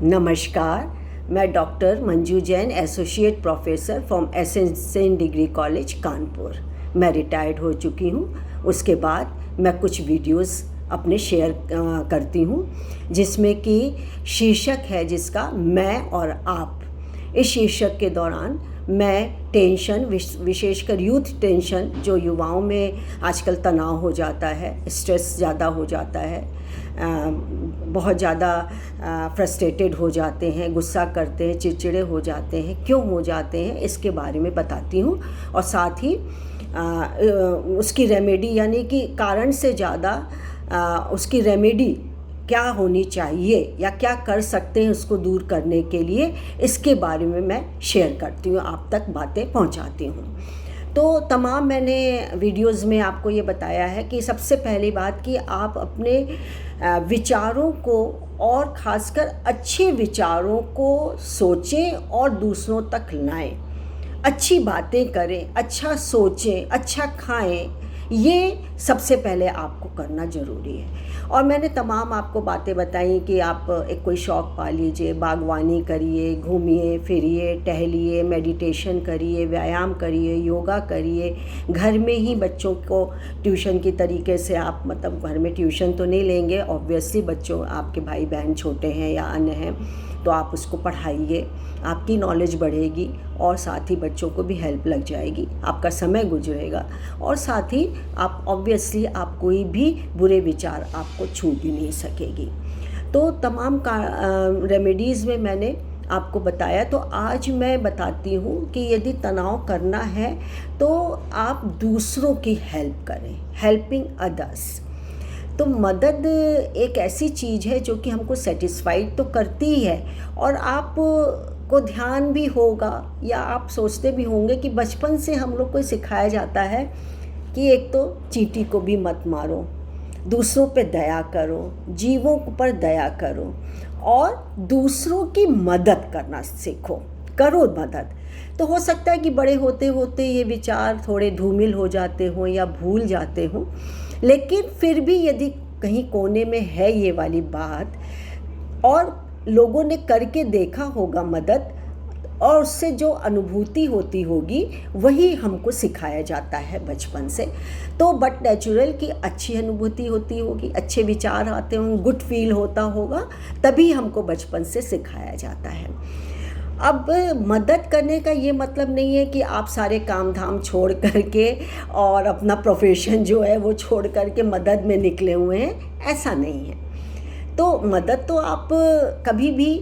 नमस्कार, मैं doctor Manju Jain, associate professor from SN degree college Kanpur. मैं रिटायर्ड हो चुकी हूँ। उसके बाद मैं कुछ वीडियोस अपने शेयर करती हूँ, जिसमें कि शीर्षक है जिसका मैं और आप। इस शीर्षक के दौरान मैं टेंशन, विशेषकर यूथ टेंशन, जो युवाओं में आजकल तनाव हो जाता है, स्ट्रेस ज़्यादा हो जाता है, बहुत ज़्यादा फ्रस्ट्रेटेड हो जाते हैं, गुस्सा करते हैं, चिड़चिड़े हो जाते हैं, क्यों हो जाते हैं, इसके बारे में बताती हूँ। और साथ ही उसकी रेमेडी, यानी कि कारण से ज़्यादा उसकी रेमेडी क्या होनी चाहिए या क्या कर सकते हैं उसको दूर करने के लिए, इसके बारे में मैं शेयर करती हूँ, आप तक बातें पहुँचाती हूँ। तो तमाम मैंने वीडियोज़ में आपको ये बताया है कि सबसे पहली बात कि आप अपने विचारों को, और ख़ासकर अच्छे विचारों को सोचें और दूसरों तक लाएं। अच्छी बातें करें, अच्छा सोचें, अच्छा खाएं, ये सबसे पहले आपको करना ज़रूरी है। और मैंने तमाम आपको बातें बताई कि आप एक कोई शौक़ पा लीजिए, बागवानी करिए, घूमिए फिरिए, टहलिए, मेडिटेशन करिए, व्यायाम करिए, योगा करिए। घर में ही बच्चों को ट्यूशन की तरीके से आप, मतलब घर में ट्यूशन तो नहीं लेंगे ऑब्वियसली, बच्चों आपके भाई बहन छोटे हैं या अन्य हैं तो आप उसको पढ़ाइए, आपकी नॉलेज बढ़ेगी और साथ ही बच्चों को भी हेल्प लग जाएगी, आपका समय गुजरेगा। और साथ ही आप ऑब्वियसली आप कोई भी बुरे विचार आपको छू भी नहीं सकेगी। तो तमाम का रेमेडीज़ में मैंने आपको बताया। तो आज मैं बताती हूँ कि यदि तनाव करना है तो आप दूसरों की हेल्प करें, हेल्पिंग अदर्स। तो मदद एक ऐसी चीज़ है जो कि हमको सेटिस्फाइड तो करती ही है, और आप को ध्यान भी होगा या आप सोचते भी होंगे कि बचपन से हम लोग को सिखाया जाता है कि एक तो चींटी को भी मत मारो, दूसरों पे दया करो, जीवों पर दया करो और दूसरों की मदद करना सीखो, करो मदद। तो हो सकता है कि बड़े होते होते ये विचार थोड़े धूमिल हो जाते हों या भूल जाते हों, लेकिन फिर भी यदि कहीं कोने में है ये वाली बात और लोगों ने करके देखा होगा मदद, और उससे जो अनुभूति होती होगी वही हमको सिखाया जाता है बचपन से। तो बट नेचुरल की अच्छी अनुभूति होती होगी, अच्छे विचार आते होंगे, गुड फील होता होगा, तभी हमको बचपन से सिखाया जाता है। अब मदद करने का ये मतलब नहीं है कि आप सारे काम धाम छोड़ करके और अपना प्रोफेशन जो है वो छोड़ करके मदद में निकले हुए हैं, ऐसा नहीं है। तो मदद तो आप कभी भी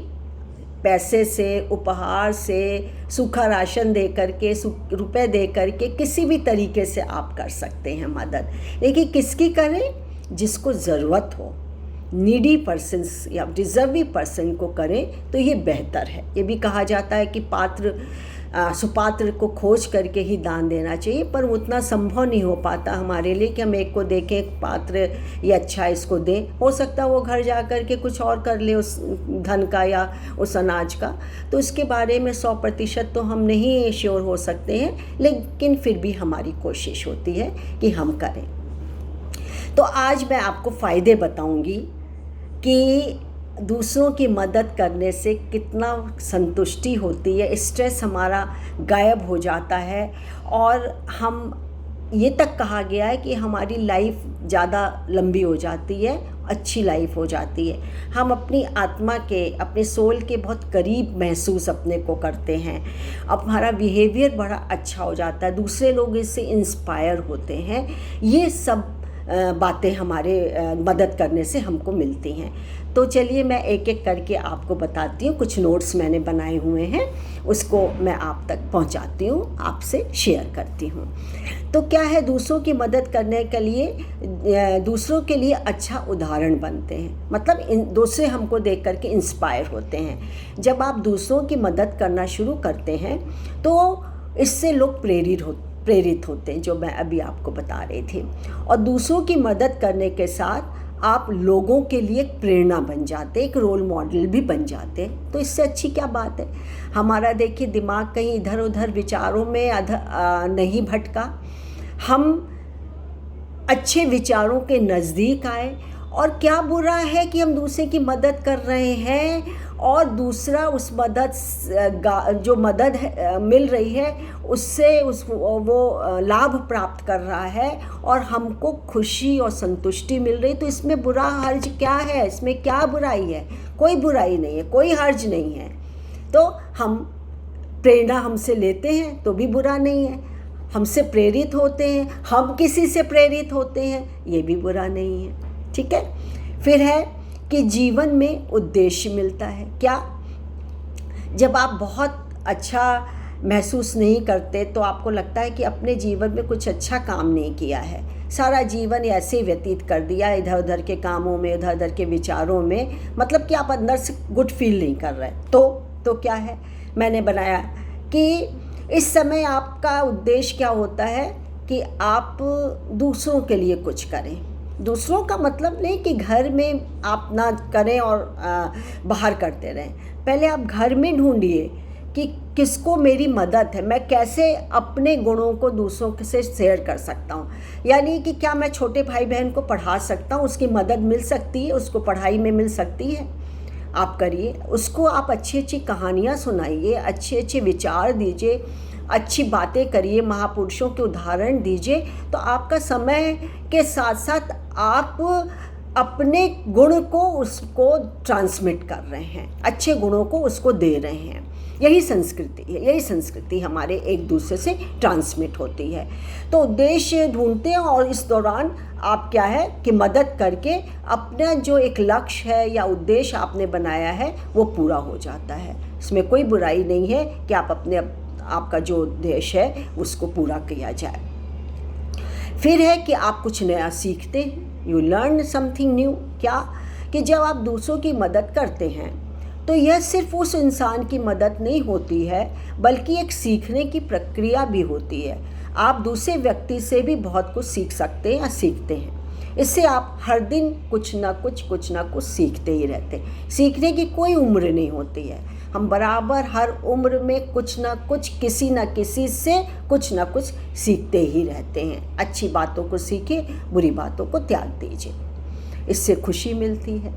पैसे से, उपहार से, सूखा राशन दे करके, रुपए दे करके, किसी भी तरीके से आप कर सकते हैं मदद। लेकिन किसकी करें? जिसको ज़रूरत हो, नीडी पर्सन्स या डिज़र्विंग पर्सन को करें तो ये बेहतर है। ये भी कहा जाता है कि सुपात्र को खोज करके ही दान देना चाहिए, पर उतना संभव नहीं हो पाता हमारे लिए कि हम एक को देखें, एक पात्र ये अच्छा इसको दें। हो सकता है वो घर जा कर के कुछ और कर ले उस धन का या उस अनाज का, तो इसके बारे में 100% तो हम नहीं श्योर हो सकते हैं, लेकिन फिर भी हमारी कोशिश होती है कि हम करें। तो आज मैं आपको फ़ायदे बताऊंगी कि दूसरों की मदद करने से कितना संतुष्टि होती है, स्ट्रेस हमारा गायब हो जाता है, और हम ये तक कहा गया है कि हमारी लाइफ ज़्यादा लंबी हो जाती है, अच्छी लाइफ हो जाती है। हम अपनी आत्मा के, अपने सोल के बहुत करीब महसूस अपने को करते हैं, अब हमारा बिहेवियर बड़ा अच्छा हो जाता है, दूसरे लोग इससे इंस्पायर होते हैं। ये सब बातें हमारे मदद करने से हमको मिलती हैं। तो चलिए मैं एक एक करके आपको बताती हूँ। कुछ नोट्स मैंने बनाए हुए हैं, उसको मैं आप तक पहुँचाती हूँ, आपसे शेयर करती हूँ। तो क्या है, दूसरों की मदद करने के लिए, दूसरों के लिए अच्छा उदाहरण बनते हैं, मतलब दूसरे हमको देख करके इंस्पायर होते हैं। जब आप दूसरों की मदद करना शुरू करते हैं तो इससे लोग प्रेरित होते हैं, जो मैं अभी आपको बता रही थी। और दूसरों की मदद करने के साथ आप लोगों के लिए एक प्रेरणा बन जाते, एक रोल मॉडल भी बन जाते। तो इससे अच्छी क्या बात है। हमारा देखिए दिमाग कहीं इधर उधर विचारों में नहीं भटका, हम अच्छे विचारों के नज़दीक आए। और क्या बुरा है कि हम दूसरे की मदद कर रहे हैं और दूसरा उस जो मदद है मिल रही है उससे वो लाभ प्राप्त कर रहा है और हमको खुशी और संतुष्टि मिल रही, तो इसमें बुरा हर्ज क्या है? इसमें क्या बुराई है? कोई बुराई नहीं है, कोई हर्ज नहीं है। तो हम प्रेरणा हमसे लेते हैं तो भी बुरा नहीं है, हमसे प्रेरित होते हैं, हम किसी से प्रेरित होते हैं, ये भी बुरा नहीं है। ठीक है। फिर है कि जीवन में उद्देश्य मिलता है। क्या? जब आप बहुत अच्छा महसूस नहीं करते तो आपको लगता है कि अपने जीवन में कुछ अच्छा काम नहीं किया है, सारा जीवन ऐसे ही व्यतीत कर दिया इधर उधर के कामों में, इधर उधर के विचारों में, मतलब कि आप अंदर से गुड फील नहीं कर रहे। तो क्या है, मैंने बनाया कि इस समय आपका उद्देश्य क्या होता है कि आप दूसरों के लिए कुछ करें। दूसरों का मतलब नहीं कि घर में आप ना करें और बाहर करते रहें। पहले आप घर में ढूंढिए कि किसको मेरी मदद है, मैं कैसे अपने गुणों को दूसरों से शेयर कर सकता हूँ। यानी कि क्या मैं छोटे भाई बहन को पढ़ा सकता हूँ, उसकी मदद मिल सकती है, उसको पढ़ाई में मिल सकती है, आप करिए। उसको आप अच्छी अच्छी कहानियाँ सुनाइए, अच्छे अच्छे विचार दीजिए, अच्छी बातें करिए, महापुरुषों के उदाहरण दीजिए। तो आपका समय के साथ साथ आप अपने गुण को उसको ट्रांसमिट कर रहे हैं, अच्छे गुणों को उसको दे रहे हैं। यही संस्कृति है, यही संस्कृति हमारे एक दूसरे से ट्रांसमिट होती है। तो उद्देश्य ढूंढते हैं और इस दौरान आप क्या है कि मदद करके अपना जो एक लक्ष्य है या उद्देश्य आपने बनाया है वो पूरा हो जाता है। इसमें कोई बुराई नहीं है कि आपका जो उद्देश्य है उसको पूरा किया जाए। फिर है कि आप कुछ नया सीखते हैं, यू लर्न समथिंग न्यू। क्या? कि जब आप दूसरों की मदद करते हैं तो यह सिर्फ उस इंसान की मदद नहीं होती है बल्कि एक सीखने की प्रक्रिया भी होती है। आप दूसरे व्यक्ति से भी बहुत कुछ सीख सकते हैं या सीखते हैं। इससे आप हर दिन कुछ ना कुछ सीखते ही रहते हैं। सीखने की कोई उम्र नहीं होती है, हम बराबर हर उम्र में कुछ ना कुछ किसी न किसी से कुछ ना कुछ सीखते ही रहते हैं। अच्छी बातों को सीखिए, बुरी बातों को त्याग दीजिए, इससे खुशी मिलती है।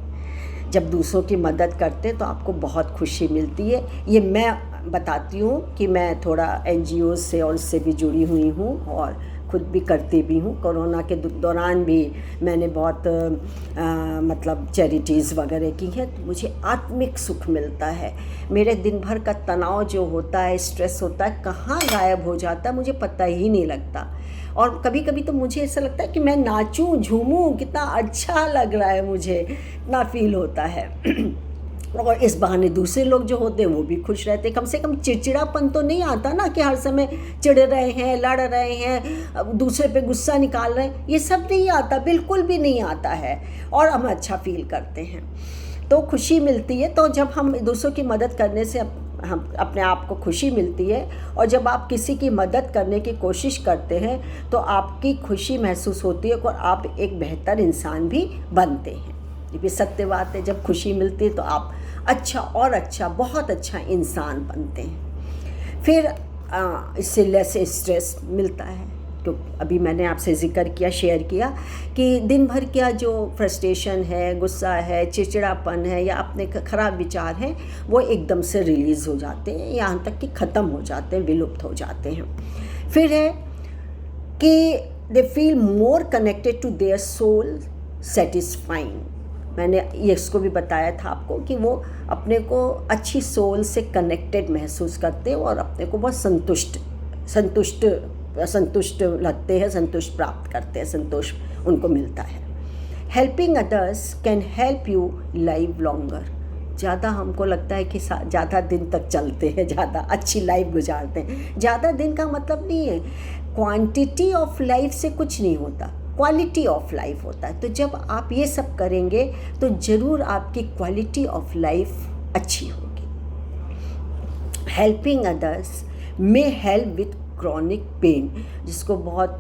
जब दूसरों की मदद करते हैं तो आपको बहुत खुशी मिलती है। ये मैं बताती हूँ कि मैं थोड़ा NGO से और इससे भी जुड़ी हुई हूँ और खुद भी करती भी हूँ। कोरोना के दौरान भी मैंने बहुत मतलब चैरिटीज़ वगैरह की हैं, तो मुझे आत्मिक सुख मिलता है। मेरे दिन भर का तनाव जो होता है, स्ट्रेस होता है, कहाँ गायब हो जाता है मुझे पता ही नहीं लगता। और कभी कभी तो मुझे ऐसा लगता है कि मैं नाचूं झूमूं, कितना अच्छा लग रहा है मुझे, इतना फील होता है। और इस बहाने दूसरे लोग जो होते हैं वो भी खुश रहते हैं। कम से कम चिड़चिड़ापन तो नहीं आता ना कि हर समय चिढ़ रहे हैं, लड़ रहे हैं, दूसरे पे गुस्सा निकाल रहे हैं, ये सब नहीं आता, बिल्कुल भी नहीं आता है। और हम अच्छा फील करते हैं तो खुशी मिलती है। तो जब हम दूसरों की मदद करने से हम अपने आप को खुशी मिलती है, और जब आप किसी की मदद करने की कोशिश करते हैं तो आपकी खुशी महसूस होती है और आप एक बेहतर इंसान भी बनते हैं। ये भी सत्य बात है, जब खुशी मिलती है तो आप अच्छा और अच्छा, बहुत अच्छा इंसान बनते हैं। फिर इससे लेस स्ट्रेस मिलता है। तो अभी मैंने आपसे जिक्र किया, शेयर किया कि दिन भर क्या जो फ्रस्ट्रेशन है, गुस्सा है, चिड़चिड़ापन है या अपने ख़राब विचार हैं, वो एकदम से रिलीज़ हो जाते हैं, यहाँ तक कि ख़त्म हो जाते हैं, विलुप्त हो जाते हैं। फिर है कि they feel more connected to their soul satisfying. मैंने ये इसको भी बताया था आपको कि वो अपने को अच्छी सोल से कनेक्टेड महसूस करते हैं और अपने को बहुत संतुष्ट लगते हैं, संतुष्ट प्राप्त करते हैं, संतोष उनको मिलता है। Helping others can help you live longer. ज़्यादा हमको लगता है कि ज़्यादा दिन तक चलते हैं, ज़्यादा अच्छी लाइफ गुजारते हैं। ज़्यादा दिन का मतलब नहीं है, क्वांटिटी ऑफ लाइफ से कुछ नहीं होता, क्वालिटी ऑफ लाइफ होता है। तो जब आप ये सब करेंगे तो ज़रूर आपकी क्वालिटी ऑफ लाइफ अच्छी होगी। Helping others may help with chronic pain, जिसको बहुत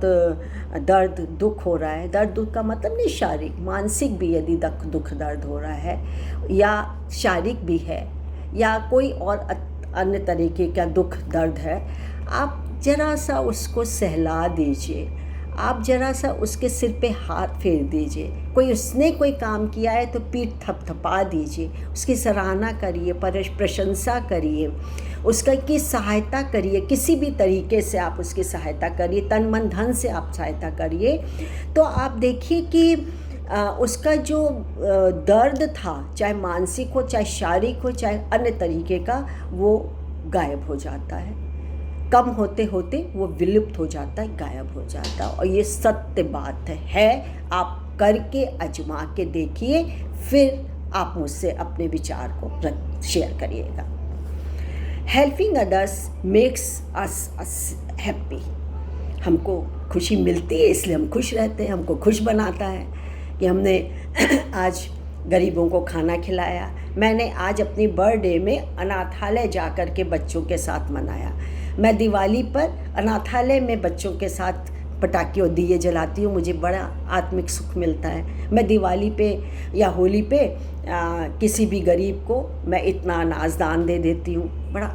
दर्द दुख हो रहा है, दर्द दुख का मतलब नहीं शारीरिक, मानसिक भी यदि दुख दर्द हो रहा है या शारीरिक भी है या कोई और अन्य तरीके का दुख दर्द है, आप ज़रा सा उसको सहला दीजिए, आप ज़रा सा उसके सिर पे हाथ फेर दीजिए। कोई उसने कोई काम किया है तो पीठ थपथपा दीजिए, उसकी सराहना करिए, प्रशंसा करिए, उसका की सहायता करिए। किसी भी तरीके से आप उसकी सहायता करिए, तन मन धन से आप सहायता करिए। तो आप देखिए कि उसका जो दर्द था, चाहे मानसिक हो, चाहे शारीरिक हो, चाहे अन्य तरीके का, वो गायब हो जाता है। कम होते होते वो विलुप्त हो जाता है, गायब हो जाता है। और ये सत्य बात है। आप करके आजमा के देखिए, फिर आप मुझसे अपने विचार को शेयर करिएगा। Helping others makes us happy. हमको खुशी मिलती है, इसलिए हम खुश रहते हैं। हमको खुश बनाता है कि हमने आज गरीबों को खाना खिलाया। मैंने आज अपनी बर्थडे में अनाथालय जा कर के बच्चों के साथ मनाया। मैं दिवाली पर अनाथालय में बच्चों के साथ पटाखे और दिए जलाती हूँ, मुझे बड़ा आत्मिक सुख मिलता है। मैं दिवाली पे या होली पे किसी भी गरीब को मैं इतना अनाज दान दे देती हूँ। बड़ा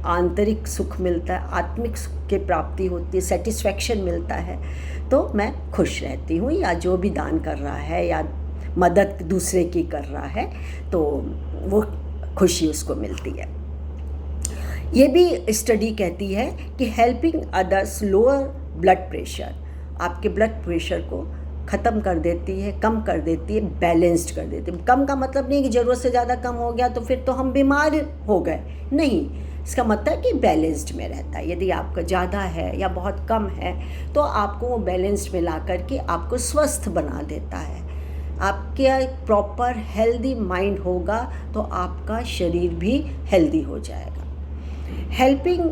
आंतरिक सुख मिलता है, आत्मिक सुख की प्राप्ति होती है, सेटिस्फैक्शन मिलता है। तो मैं खुश रहती हूँ, या जो भी दान कर रहा है या मदद दूसरे की कर रहा है तो वो खुशी उसको मिलती है। ये भी स्टडी कहती है कि helping others lower blood pressure, आपके ब्लड प्रेशर को ख़त्म कर देती है, कम कर देती है, बैलेंस्ड कर देती है। कम का मतलब नहीं कि ज़रूरत से ज़्यादा कम हो गया तो फिर तो हम बीमार हो गए, नहीं। इसका मतलब है कि बैलेंस्ड में रहता है। यदि आपका ज़्यादा है या बहुत कम है तो आपको वो बैलेंस्ड में ला करके आपको स्वस्थ बना देता है। आपके प्रॉपर हेल्दी माइंड होगा तो आपका शरीर भी हेल्दी हो जाएगा। Helping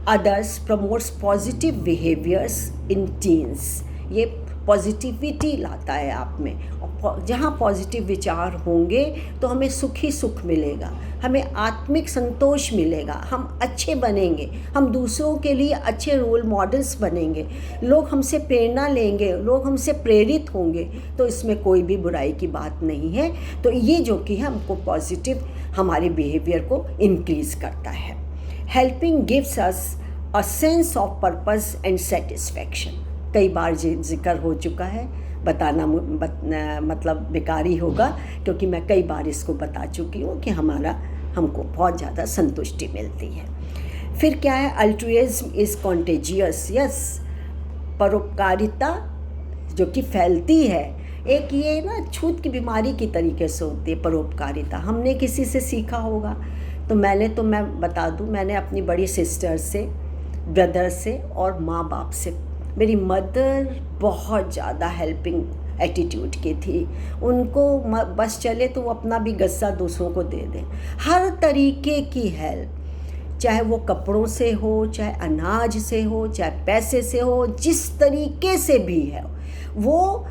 others promotes positive behaviours in teens. ये पॉजिटिविटी लाता है आप में, और जहाँ पॉजिटिव विचार होंगे तो हमें सुख ही सुख मिलेगा, हमें आत्मिक संतोष मिलेगा, हम अच्छे बनेंगे, हम दूसरों के लिए अच्छे रोल मॉडल्स बनेंगे, लोग हमसे प्रेरणा लेंगे, लोग हमसे प्रेरित होंगे। तो इसमें कोई भी बुराई की बात नहीं है। तो ये जो कि है हमको पॉजिटिव हमारे बिहेवियर को इंक्रीज़ करता है। Helping gives us a sense of purpose and satisfaction. कई बार जिक्र हो चुका है, बताना मतलब बेकार ही होगा, क्योंकि मैं कई बार इसको बता चुकी हूँ कि हमको बहुत ज़्यादा संतुष्टि मिलती है। फिर क्या है, अल्ट्रुइज्म इज़ कॉन्टेजियस। यस, परोपकारिता जो कि फैलती है। एक ये ना छूत की बीमारी की तरीके से होती है परोपकारिता। हमने किसी से सीखा होगा, तो मैं बता दूं, मैंने अपनी बड़ी सिस्टर से, ब्रदर से और माँ बाप से, मेरी मदर बहुत ज़्यादा हेल्पिंग एटीट्यूड की थी। उनको बस चले तो वो अपना भी गस्सा दूसरों को दे दें। हर तरीके की हेल्प, चाहे वो कपड़ों से हो, चाहे अनाज से हो, चाहे पैसे से हो, जिस तरीके से भी है, वो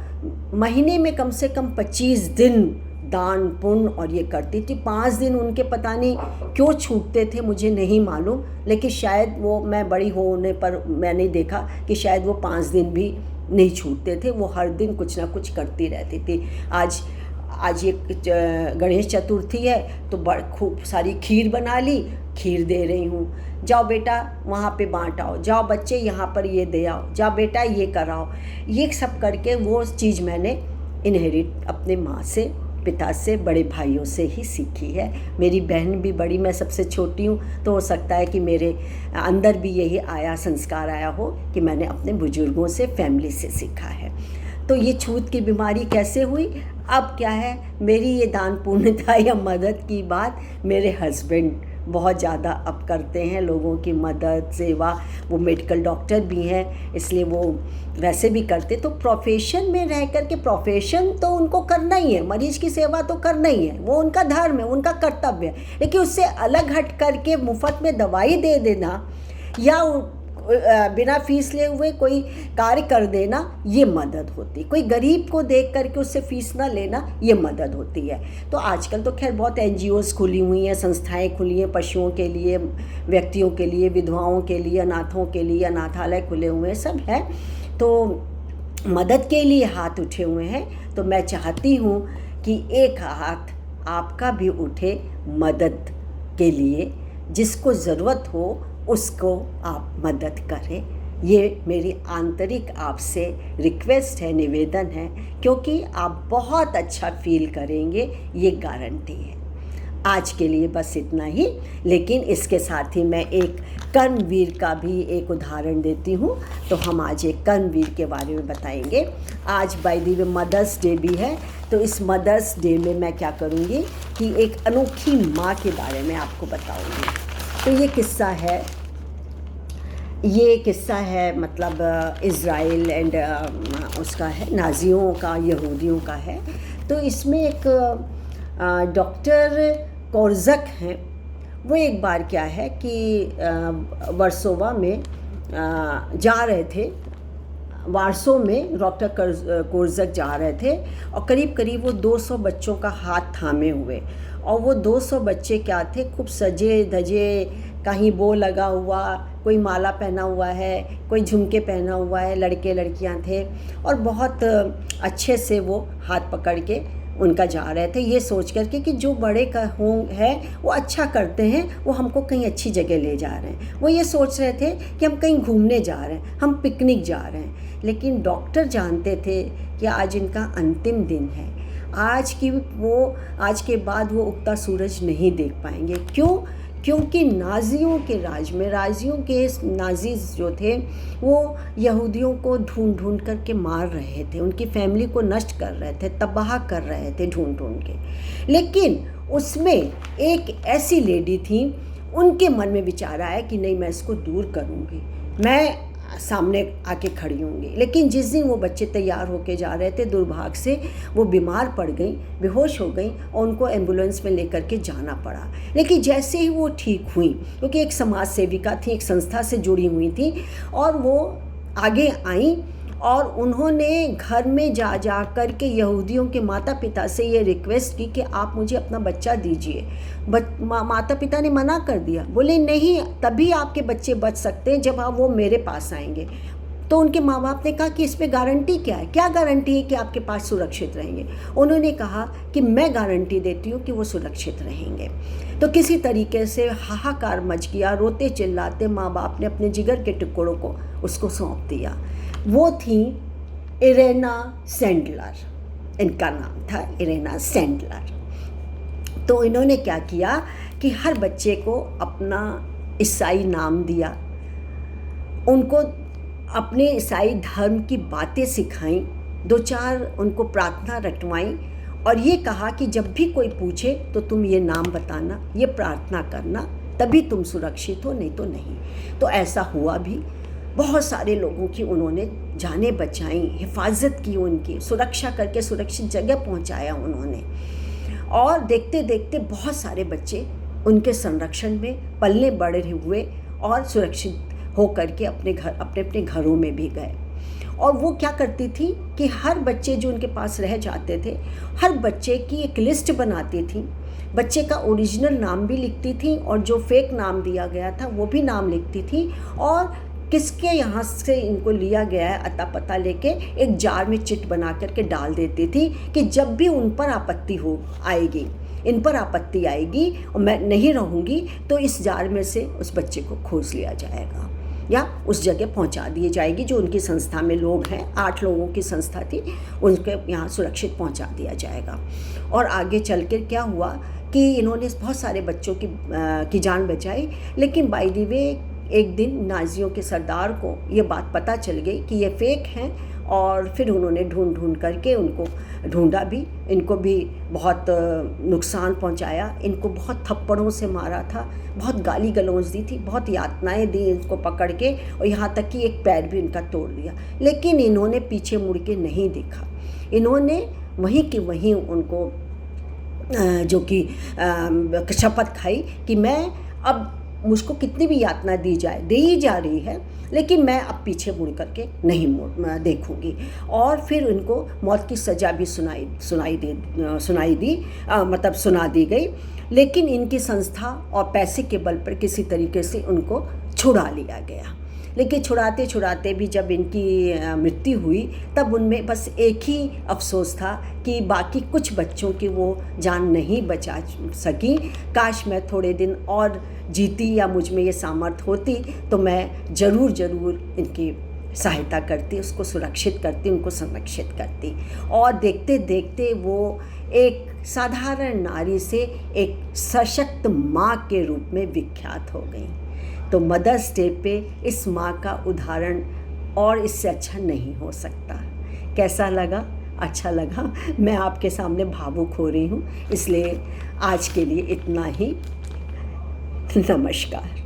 महीने में कम से कम 25 दिन दान पुण्य और ये करती थी। 5 दिन उनके पता नहीं क्यों छूटते थे, मुझे नहीं मालूम, लेकिन शायद वो, मैं बड़ी होने पर मैंने देखा कि शायद वो 5 दिन भी नहीं छूटते थे। वो हर दिन कुछ ना कुछ करती रहती थी। आज ये गणेश चतुर्थी है तो खूब सारी खीर बना ली, खीर दे रही हूँ, जाओ बेटा वहाँ पे बांट आओ, जाओ बच्चे यहाँ पर ये दे आओ, जाओ बेटा ये कराओ। ये सब करके वो चीज़ मैंने इनहेरिट अपने माँ से, पिता से, बड़े भाइयों से ही सीखी है। मेरी बहन भी बड़ी, मैं सबसे छोटी हूँ, तो हो सकता है कि मेरे अंदर भी यही संस्कार आया हो कि मैंने अपने बुजुर्गों से, फैमिली से सीखा है। तो ये छूत की बीमारी कैसे हुई? अब क्या है, मेरी ये दान पुण्यता या मदद की बात मेरे हस्बैंड बहुत ज़्यादा अब करते हैं, लोगों की मदद, सेवा। वो मेडिकल डॉक्टर भी हैं, इसलिए वो वैसे भी करते। तो प्रोफेशन में रह कर के, प्रोफेशन तो उनको करना ही है, मरीज की सेवा तो करना ही है, वो उनका धर्म है, उनका कर्तव्य है। लेकिन उससे अलग हट करके मुफ्त में दवाई दे देना या बिना फीस लिए हुए कोई कार्य कर देना, ये मदद होती। कोई गरीब को देख करके उससे फीस ना लेना, ये मदद होती है। तो आजकल तो खैर बहुत NGOs खुली हुई हैं, संस्थाएं खुली हैं, पशुओं के लिए, व्यक्तियों के लिए, विधवाओं के लिए, अनाथों के लिए अनाथालय खुले हुए हैं, सब है। तो मदद के लिए हाथ उठे हुए हैं। तो मैं चाहती हूँ कि एक हाथ आपका भी उठे मदद के लिए, जिसको ज़रूरत हो उसको आप मदद करें। ये मेरी आंतरिक आपसे रिक्वेस्ट है, निवेदन है, क्योंकि आप बहुत अच्छा फील करेंगे, ये गारंटी है। आज के लिए बस इतना ही, लेकिन इसके साथ ही मैं एक कर्मवीर का भी एक उदाहरण देती हूँ। तो हम आज एक कर्मवीर के बारे में बताएंगे। आज by the way Mother's Day भी है, तो इस मदर्स डे में मैं क्या करूँगी कि एक अनोखी माँ के बारे में आपको बताऊँगी। तो ये किस्सा है मतलब इज़राइल एंड उसका है, नाज़ियों का, यहूदियों का है। तो इसमें एक डॉक्टर कोर्ज़क हैं। वो एक बार क्या है कि वर्सोवा में जा रहे थे, वार्सो में डॉक्टर कोर्ज़क जा रहे थे और करीब करीब वो 200 बच्चों का हाथ थामे हुए। और वो 200 बच्चे क्या थे, खूब सजे धजे, कहीं बो लगा हुआ, कोई माला पहना हुआ है, कोई झुमके पहना हुआ है, लड़के लड़कियां थे और बहुत अच्छे से वो हाथ पकड़ के उनका जा रहे थे, ये सोच कर के कि जो बड़े का है वो अच्छा करते हैं, वो हमको कहीं अच्छी जगह ले जा रहे हैं। वो ये सोच रहे थे कि हम कहीं घूमने जा रहे हैं, हम पिकनिक जा रहे हैं। लेकिन डॉक्टर जानते थे कि आज इनका अंतिम दिन है, आज के बाद वो उगता सूरज नहीं देख पाएंगे। क्योंकि नाज़ियों के राज में, नाज़ी जो थे वो यहूदियों को ढूंढ ढूंढ करके मार रहे थे, उनकी फैमिली को नष्ट कर रहे थे, तबाह कर रहे थे ढूंढ ढूंढ के। लेकिन उसमें एक ऐसी लेडी थी, उनके मन में विचार आया कि नहीं, मैं इसको दूर करूँगी, मैं सामने आके खड़ी होंगी। लेकिन जिस दिन वो बच्चे तैयार होके जा रहे थे, दुर्भाग्य से वो बीमार पड़ गई, बेहोश हो गई और उनको एम्बुलेंस में लेकर के जाना पड़ा। लेकिन जैसे ही वो ठीक हुई, क्योंकि एक समाज सेविका थी, एक संस्था से जुड़ी हुई थी, और वो आगे आई और उन्होंने घर में जा कर के यहूदियों के माता पिता से ये रिक्वेस्ट की कि आप मुझे अपना बच्चा दीजिए। माता पिता ने मना कर दिया, बोले नहीं, तभी आपके बच्चे बच सकते हैं जब वो मेरे पास आएंगे। तो उनके माँ बाप ने कहा कि इसमें गारंटी क्या है, क्या गारंटी है कि आपके पास सुरक्षित रहेंगे। उन्होंने कहा कि मैं गारंटी देती हूँ कि वो सुरक्षित रहेंगे। तो किसी तरीके से हाहाकार मच गया, रोते चिल्लाते माँ बाप ने अपने जिगर के टुकड़ों को उसको सौंप दिया। वो थी इरेना सैंडलर, इनका नाम था इरेना सैंडलर। तो इन्होंने क्या किया कि हर बच्चे को अपना ईसाई नाम दिया, उनको अपने ईसाई धर्म की बातें सिखाईं, 2-4 उनको प्रार्थना रटवाईं और ये कहा कि जब भी कोई पूछे तो तुम ये नाम बताना, ये प्रार्थना करना, तभी तुम सुरक्षित हो, नहीं तो नहीं। तो ऐसा हुआ भी। बहुत सारे लोगों की उन्होंने जानें बचाई, हिफाजत की, उनकी सुरक्षा करके सुरक्षित जगह पहुंचाया उन्होंने। और देखते देखते बहुत सारे बच्चे उनके संरक्षण में पलने बड़े हुए और सुरक्षित हो करके अपने घरों में भी गए। और वो क्या करती थी कि हर बच्चे जो उनके पास रह जाते थे, हर बच्चे की एक लिस्ट बनाती थी, बच्चे का ओरिजिनल नाम भी लिखती थी और जो फेक नाम दिया गया था वो भी नाम लिखती थी, और किसके यहाँ से इनको लिया गया है अता पता लेके एक जार में चिट बना करके डाल देती थी कि जब भी इन पर आपत्ति आएगी और मैं नहीं रहूँगी तो इस जार में से उस बच्चे को खोज लिया जाएगा या उस जगह पहुंचा दी जाएगी जो उनकी संस्था में लोग हैं। 8 लोगों की संस्था थी, उनके यहाँ सुरक्षित पहुंचा दिया जाएगा। और आगे चल कर क्या हुआ कि इन्होंने बहुत सारे बच्चों की जान बचाई। लेकिन बाय द वे एक दिन नाज़ियों के सरदार को ये बात पता चल गई कि ये फेक हैं, और फिर उन्होंने ढूंढ करके उनको ढूंढा भी, इनको भी बहुत नुकसान पहुंचाया, इनको बहुत थप्पड़ों से मारा था, बहुत गाली गलौज दी थी, बहुत यातनाएं दी इनको पकड़ के, और यहाँ तक कि एक पैर भी इनका तोड़ दिया। लेकिन इन्होंने पीछे मुड़ के नहीं देखा, इन्होंने वहीं की वहीं उनको जो कि शपथ खाई कि मैं अब मुझको कितनी भी यातना दी जा रही है, लेकिन मैं अब पीछे मुड़ करके नहीं देखूंगी। और फिर इनको मौत की सज़ा भी सुना दी गई। लेकिन इनकी संस्था और पैसे के बल पर किसी तरीके से उनको छुड़ा लिया गया। लेकिन छुड़ाते छुड़ाते भी जब इनकी मृत्यु हुई तब उनमें बस एक ही अफसोस था कि बाकी कुछ बच्चों की वो जान नहीं बचा सकी। काश मैं थोड़े दिन और जीती या मुझ में ये सामर्थ्य होती तो मैं ज़रूर इनकी सहायता करती, उसको सुरक्षित करती, उनको संरक्षित करती। और देखते देखते वो एक साधारण नारी से एक सशक्त माँ के रूप में विख्यात हो गई। तो मदर्स डे पे इस माँ का उदाहरण और इससे अच्छा नहीं हो सकता। कैसा लगा? अच्छा लगा। मैं आपके सामने भावुक हो रही हूँ, इसलिए आज के लिए इतना ही। नमस्कार।